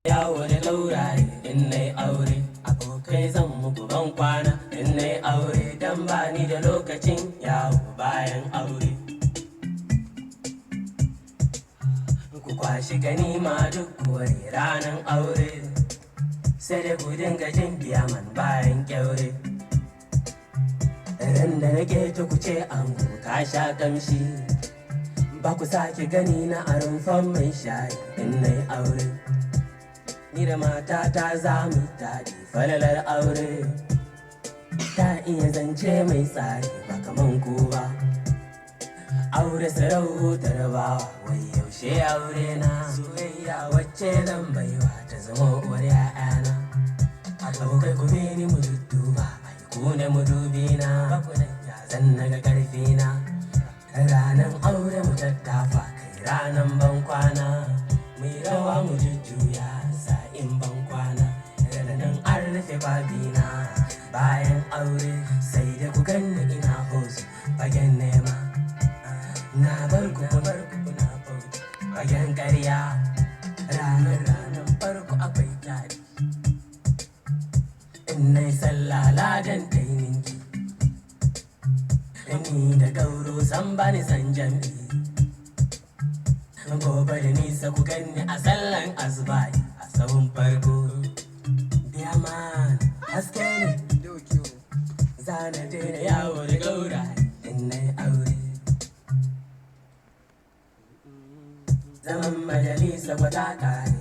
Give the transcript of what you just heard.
yawo da gauraye in nai aure, abokai zan muku ban kwana in nai aure, dan bani da lokacin yawo bayan aure. Ku kwashi ganima duk wani ranar aure, sai da ku dinga jin biyaman bayan kyaure. Ran da nake ta kuce ango ka sha kamshi, ba ku sake gani na a rumfan mai shayi in nai aure. Ni da matata za mu taɗi falalar aure, ta iya zance mai tsari ba kaman ku ba. Aure sarautar bawa wai yaushe aure na, soyayya wacce zan baiwa ta zama uwar 'ya'yana. Abokai ku bi ni mu dudduba, ai ku ne mudubi na, ya zan naga karfi na. Ranan aure mu tattafa kai ranan ban kwana, mai rawa mu jujjuya sa'in ban kwana. Ranan an rufe babina bayan aure, sai da ku ganni ina hosu fagen nema. Na bar ku na bauta fagen ƙarya, ranar farko akwai tari. In nai sallah ladan ta yi ninki, ni da gauro san bani san jam'i. Gobe da nisa ku ganni a sallan asubai a sahun farko. Diyaman haske ne zana daina yawo da gaura in nai aure. Zaman majalisa kwata kare.